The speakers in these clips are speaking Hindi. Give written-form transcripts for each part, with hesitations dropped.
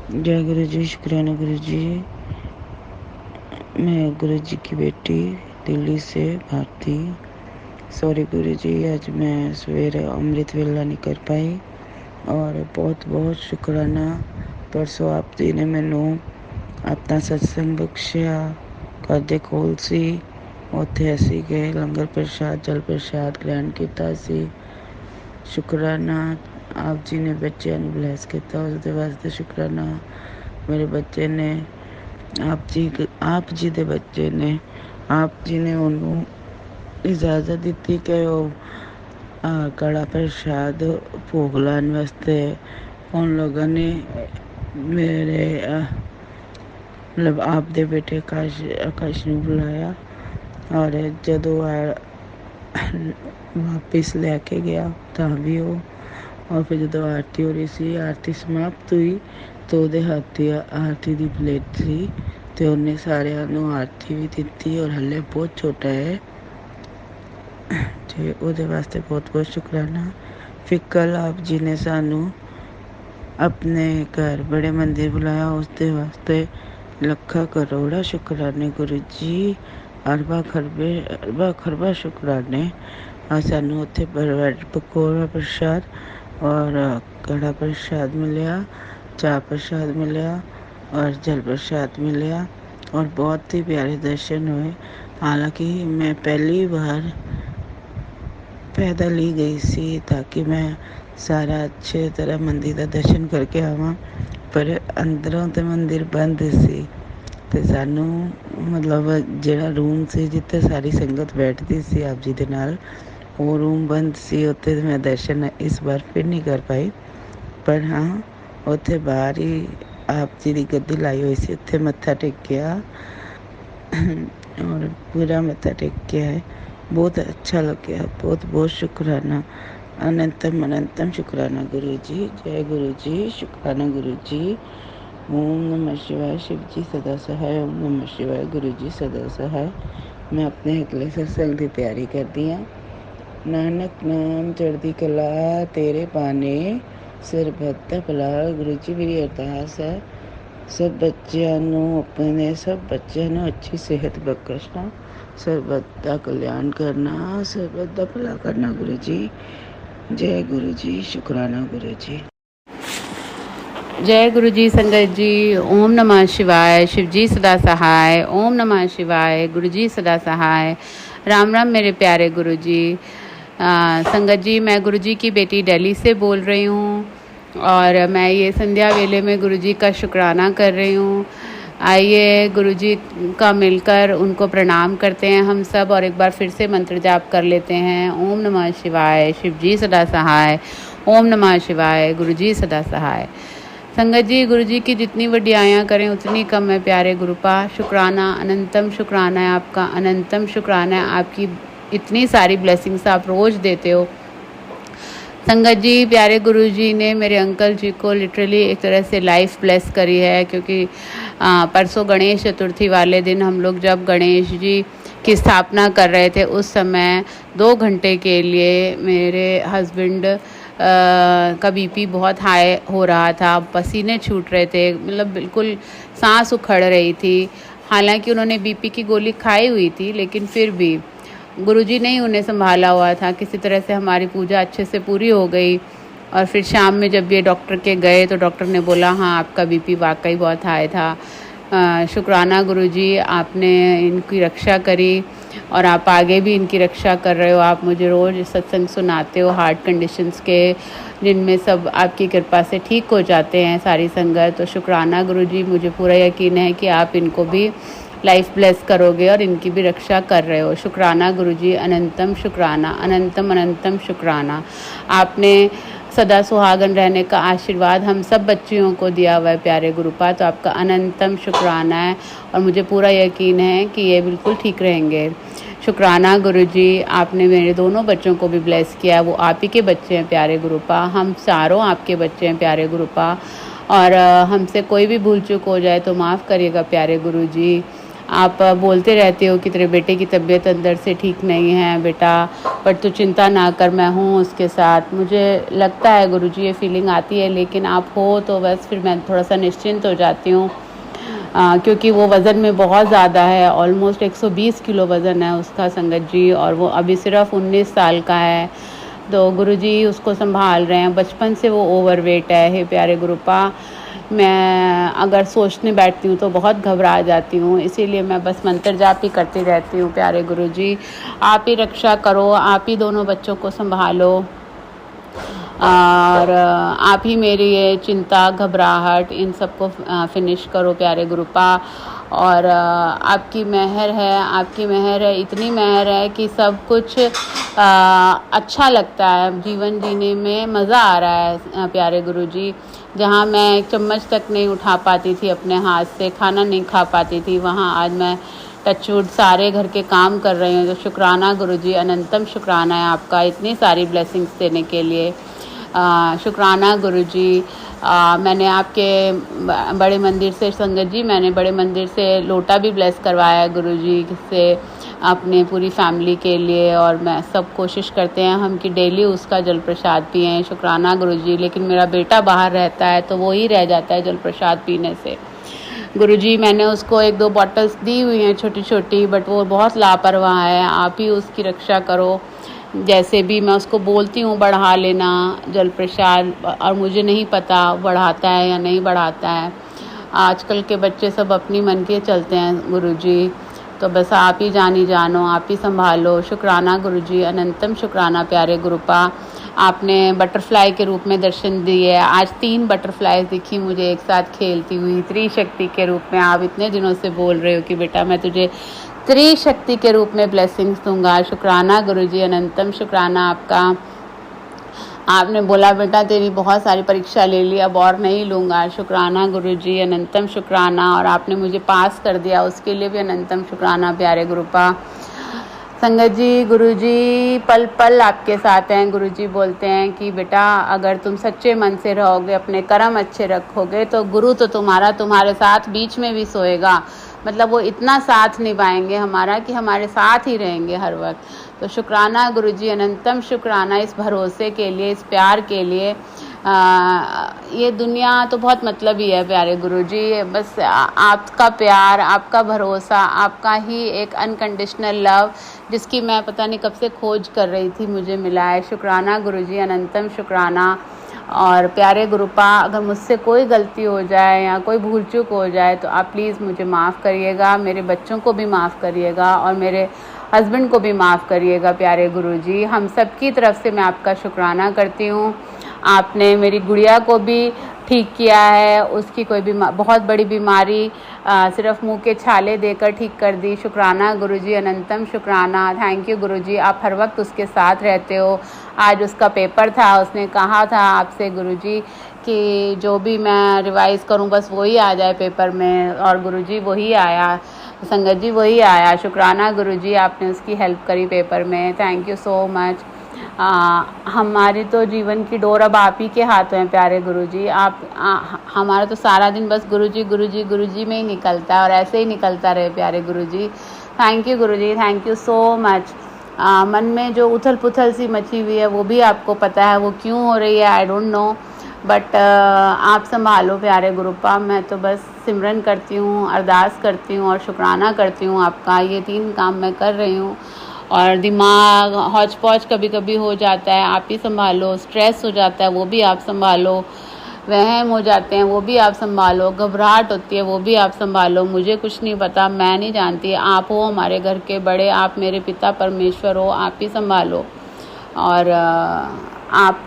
जय गुरु जी, शुक्राना गुरु जी। मैं गुरु जी की बेटी दिल्ली से भारती। सॉरी गुरु जी, आज मैं सवेरे अमृत वेला नहीं कर पाई और बहुत बहुत शुक्राना। परसों आप जी ने मैनू अपना सत्संग बख्शिया, कादे खोल सी, उत्थे असी गए लंगर प्रसाद जल प्रसाद ग्रहण किया सी। शुक्राना आप जी ने बच्चों को ब्लैस किया, उसके वास्ते शुक्राना। मेरे बच्चे ने आप जी के बच्चे ने आप जी ने उन्होंने इजाज़त दी कि वो कड़ा प्रसाद भोग लाने वास्ते उन लोगों ने मेरे मतलब आप दे बेटे आकाश ने बुलाया और जदों वापिस लैके गया तां भी वो, और फिर जो आरती हो रही सी, आरती समाप्त हुई तो ਉਹਦੇ ਹੱਥ आरती की प्लेट थी तो उन्हें सारिਆਂ ਨੂੰ आरती भी दी और हले बहुत छोटा है ਤੇ ਉਹਦੇ वास्ते बहुत बहुत शुक्राना। फिर कल आप जी ने सानू अपने घर बड़े मंदिर बुलाया, उसके वास्ते लखा करोड़ा शुक्राने गुरु जी। अरबा खरबा शुक्राने। सानू उत्थे पकौड़ा प्रसाद और कड़ा प्रसाद मिलिया, चाह प्रसाद मिलिया और जल प्रसाद मिलिया और बहुत ही प्यारे दर्शन हुए। हालांकि मैं पहली बार पैदल ही गई सी ताकि मैं सारा अच्छे तरह मंदिर का दर्शन करके आवां, पर अंदरों तो मंदिर बंद सी ते सानू मतलब जिहड़ा रूम सी जिथे सारी संगत बैठती सी आप जी दे नाल, वो रूम बंद सी। उत्थे मैं दर्शन इस बार फिर नहीं कर पाई, पर हाँ उत्थे बाहर ही आप जी की गद्दी लाई हुई सी, उत्थे मत्था टेकिया और पूरा मत्था टेकिया है। बहुत अच्छा लगे, बहुत बहुत शुक्राना। अनंतम शुक्राना गुरु जी। जय गुरु जी, शुक्राना गुरु जी। ओम नमः शिवाय। शिव जी सदा सहाय। ओम नमः शिवाय। गुरु जी सदा सहाय। मैं अपने अगले सत्संग की तैयारी करती हाँ। नानक नाम चढ़दी कला तेरे पाने, सरबत दा भला। गुरु जी मेरी अरदास है सब बच्चों अपने सब बच्चों अच्छी सेहत बख्शना, सरबत का कल्याण करना, सरबत का भला करना गुरु जी। जय गुरु जी, शुक्राना गुरु जी। जय गुरु जी। संगत जी, ओम नमः शिवाय। शिव जी सदा सहाय। ओम नमः शिवाय। गुरु जी सदा सहाय। राम राम मेरे प्यारे गुरु जी। संगत जी, मैं गुरु जी की बेटी दिल्ली से बोल रही हूँ और मैं ये संध्या वेले में गुरु जी का शुक्राना कर रही हूँ। आइए गुरु जी का मिलकर उनको प्रणाम करते हैं हम सब और एक बार फिर से मंत्र जाप कर लेते हैं। ओम नमः शिवाय। शिव जी सदा सहाय। ओम नमः शिवाय। गुरु जी सदा सहाय। संगत जी, गुरु जी की जितनी वड्डियाइयाँ करें उतनी कम है प्यारे गुरुपा। शुक्राना, अनंतम शुक्राना है आपका, अनंतम शुक्राना है आपकी इतनी सारी ब्लेसिंग्स आप रोज़ देते हो। संगत जी, प्यारे गुरु जी ने मेरे अंकल जी को लिटरली एक तरह से लाइफ ब्लेस करी है, क्योंकि परसों गणेश चतुर्थी वाले दिन हम लोग जब गणेश जी की स्थापना कर रहे थे उस समय 2 घंटे के लिए मेरे हस्बैंड का बीपी बहुत हाई हो रहा था, पसीने छूट रहे थे, मतलब बिल्कुल सांस उखड़ रही थी। हालांकि उन्होंने बीपी की गोली खाई हुई थी, लेकिन फिर भी गुरुजी ने ही उन्हें संभाला हुआ था। किसी तरह से हमारी पूजा अच्छे से पूरी हो गई और फिर शाम में जब ये डॉक्टर के गए तो डॉक्टर ने बोला हाँ आपका बीपी वाकई बहुत हाई था। शुक्राना गुरुजी, आपने इनकी रक्षा करी और आप आगे भी इनकी रक्षा कर रहे हो। आप मुझे रोज़ सत्संग सुनाते हो हार्ट कंडीशंस के, जिनमें सब आपकी कृपा से ठीक हो जाते हैं सारी संगत। तो शुक्राना गुरुजी, मुझे पूरा यकीन है कि आप इनको भी लाइफ ब्लेस करोगे और इनकी भी रक्षा कर रहे हो। शुक्राना गुरुजी, अनंतम शुक्राना, अनंतम अनंतम शुक्राना। आपने सदा सुहागन रहने का आशीर्वाद हम सब बच्चियों को दिया हुआ है प्यारे गुरुपा, तो आपका अनंतम शुक्राना है और मुझे पूरा यकीन है कि ये बिल्कुल ठीक रहेंगे। शुक्राना गुरुजी, आपने मेरे दोनों बच्चों को भी ब्लेस किया, वो आप ही के बच्चे हैं प्यारे गुरुपा, हम चारों आपके बच्चे हैं प्यारे गुरुपा। और हमसे कोई भी भूल चूक हो जाए तो माफ़ करिएगा प्यारे गुरुजी। आप बोलते रहते हो कि तेरे बेटे की तबीयत अंदर से ठीक नहीं है बेटा, पर तू चिंता ना कर, मैं हूँ उसके साथ। मुझे लगता है गुरुजी ये फीलिंग आती है, लेकिन आप हो तो बस फिर मैं थोड़ा सा निश्चिंत हो जाती हूँ, क्योंकि वो वज़न में बहुत ज़्यादा है, ऑलमोस्ट 120 किलो वज़न है उसका संगत जी, और वो अभी सिर्फ 19 साल का है। तो गुरुजी उसको संभाल रहे हैं, बचपन से वो ओवरवेट है। हे प्यारे गुरुपा, मैं अगर सोचने बैठती हूँ तो बहुत घबरा जाती हूँ, इसीलिए मैं बस मंत्र जाप ही करती रहती हूँ। प्यारे गुरुजी, आप ही रक्षा करो, आप ही दोनों बच्चों को संभालो, और आप ही मेरी ये चिंता, घबराहट, इन सबको फिनिश करो प्यारे गुरुपा। और आपकी मेहर है, इतनी मेहर है कि सब कुछ अच्छा लगता है, जीवन जीने में मज़ा आ रहा है प्यारे गुरुजी। जहाँ मैं एक चम्मच तक नहीं उठा पाती थी अपने हाथ से, खाना नहीं खा पाती थी, वहाँ आज मैं टचवुड सारे घर के काम कर रही हूँ। तो शुक्राना गुरुजी, अनंतम शुक्राना है आपका इतनी सारी ब्लेसिंग्स देने के लिए। शुक्राना गुरुजी। मैंने आपके बड़े मंदिर से संगत जी, मैंने बड़े मंदिर से लोटा भी ब्लेस करवाया है गुरुजी से अपने पूरी फैमिली के लिए, और मैं सब कोशिश करते हैं हम कि डेली उसका जल प्रसाद पिएं। शुक्राना गुरुजी। लेकिन मेरा बेटा बाहर रहता है तो वो ही रह जाता है जल प्रसाद पीने से। गुरुजी, मैंने उसको 1-2 बॉटल्स दी हुई हैं छोटी छोटी, बट वो बहुत लापरवाह है, आप ही उसकी रक्षा करो। जैसे भी मैं उसको बोलती हूँ बढ़ा लेना जल प्रसाद, और मुझे नहीं पता बढ़ाता है या नहीं बढ़ाता है। आजकल के बच्चे सब अपनी मन के चलते हैं गुरुजी, तो बस आप ही जानो, आप ही संभालो। शुक्राना गुरुजी, अनंतम शुक्राना प्यारे गुरुपा। आपने बटरफ्लाई के रूप में दर्शन दिए, आज 3 बटरफ्लाई दिखी मुझे एक साथ खेलती हुई, त्रिशक्ति के रूप में। आप इतने दिनों से बोल रहे हो कि बेटा मैं तुझे त्रिशक्ति के रूप में ब्लेसिंग्स दूंगा। शुक्राना गुरुजी, अनंतम शुक्राना आपका। आपने बोला बेटा तेरी बहुत सारी परीक्षा ले ली, अब और नहीं लूँगा। शुक्राना गुरुजी, अनंतम शुक्राना। और आपने मुझे पास कर दिया, उसके लिए भी अनंतम शुक्राना प्यारे गुरुपा। संगत जी, गुरुजी पल पल आपके साथ हैं। गुरुजी बोलते हैं कि बेटा अगर तुम सच्चे मन से रहोगे, अपने कर्म अच्छे रखोगे, तो गुरु तो तुम्हारे साथ बीच में भी सोएगा। मतलब वो इतना साथ निभाएंगे हमारा कि हमारे साथ ही रहेंगे हर वक्त। तो शुक्राना गुरुजी, अनंतम शुक्राना इस भरोसे के लिए, इस प्यार के लिए। ये दुनिया तो बहुत मतलबी है प्यारे गुरुजी, बस आपका प्यार, आपका भरोसा, आपका ही एक अनकंडीशनल लव, जिसकी मैं पता नहीं कब से खोज कर रही थी, मुझे मिला है। शुक्राना गुरुजी, अनंतम शुक्राना। और प्यारे गुरुपा, अगर मुझसे कोई गलती हो जाए या कोई भूल चूक हो जाए तो आप प्लीज़ मुझे माफ़ करिएगा, मेरे बच्चों को भी माफ़ करिएगा और मेरे हस्बैंड को भी माफ़ करिएगा प्यारे गुरुजी। हम सब की तरफ से मैं आपका शुक्राना करती हूँ। आपने मेरी गुड़िया को भी ठीक किया है, उसकी कोई बहुत बड़ी बीमारी सिर्फ मुंह के छाले देकर ठीक कर दी। शुक्राना गुरुजी, अनंतम शुक्राना। थैंक यू गुरुजी, आप हर वक्त उसके साथ रहते हो। आज उसका पेपर था, उसने कहा था आपसे गुरुजी कि जो भी मैं रिवाइज़ करूं बस वही आ जाए पेपर में, और गुरुजी वही आया, संगत जी वही आया। शुक्राना गुरुजी, आपने उसकी हेल्प करी पेपर में। Thank you so much. हमारी तो जीवन की डोर अब आप ही के हाथों हैं प्यारे गुरुजी। आप हमारा तो सारा दिन बस गुरुजी गुरुजी गुरुजी में ही निकलता है, और ऐसे ही निकलता रहे प्यारे Guruji. Thank you Guruji, thank you so much. मन में जो उथल पुथल सी मची हुई है वो भी आपको पता है वो क्यों हो रही है, आई डोंट नो, बट आप संभालो प्यारे गुरुपा। मैं तो बस सिमरन करती हूँ, अरदास करती हूँ और शुक्राना करती हूँ आपका। ये 3 काम मैं कर रही हूँ। और दिमाग हौच पौच कभी कभी हो जाता है, आप ही संभालो। स्ट्रेस हो जाता है, वो भी आप संभालो। वहम हो जाते हैं, वो भी आप संभालो। घबराहट होती है, वो भी आप संभालो। मुझे कुछ नहीं पता, मैं नहीं जानती, आप हो हमारे घर के बड़े, आप मेरे पिता परमेश्वर हो, आप ही संभालो। और आप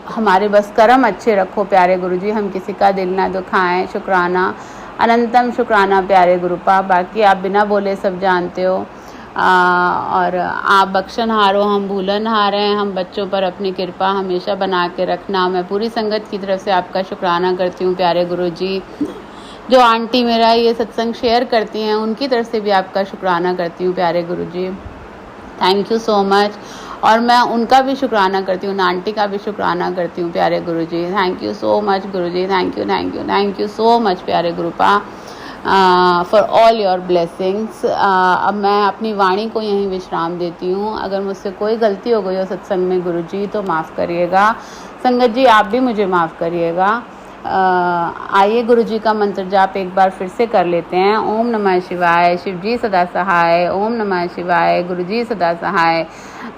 हमारे बस कर्म अच्छे रखो प्यारे गुरुजी, हम किसी का दिल ना दुखाएं। शुक्राना, अनंतम शुक्राना प्यारे गुरुपा। बाकी आप बिना बोले सब जानते हो। और आप बख्शनहार हो, हम भूलनहार हैं। हम बच्चों पर अपनी कृपा हमेशा बना के रखना। मैं पूरी संगत की तरफ से आपका शुक्राना करती हूँ प्यारे गुरुजी। जो आंटी मेरा ये सत्संग शेयर करती हैं उनकी तरफ से भी आपका शुक्राना करती हूँ प्यारे Guruji. Thank you so much. और मैं उनका भी शुक्राना करती हूँ, आंटी का भी शुक्राना करती हूँ प्यारे Guruji. Thank you so much Guruji, thank you thank you thank you so much प्यारे गुरुपा। For all your blessings. अब मैं अपनी वाणी को यहीं विश्राम देती हूँ। अगर मुझसे कोई गलती हो गई हो सत्संग में गुरु जी तो माफ़ करिएगा। संगत जी आप भी मुझे माफ़ करिएगा। आइए गुरु जी का मंत्र जाप एक बार फिर से कर लेते हैं। ओम नमः शिवाय, शिव जी सदा सहाय। ओम नमः शिवाय, गुरु जी सदा सहाय।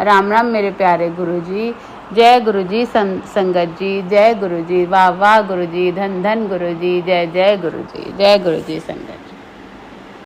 राम राम मेरे प्यारे गुरु जी। जय गुरु जी संगत जी, जय गुरु जी, वाह वाह गुरु जी, धन धन गुरु जी, जय जय गुरु जी, जय गुरु जी संगत।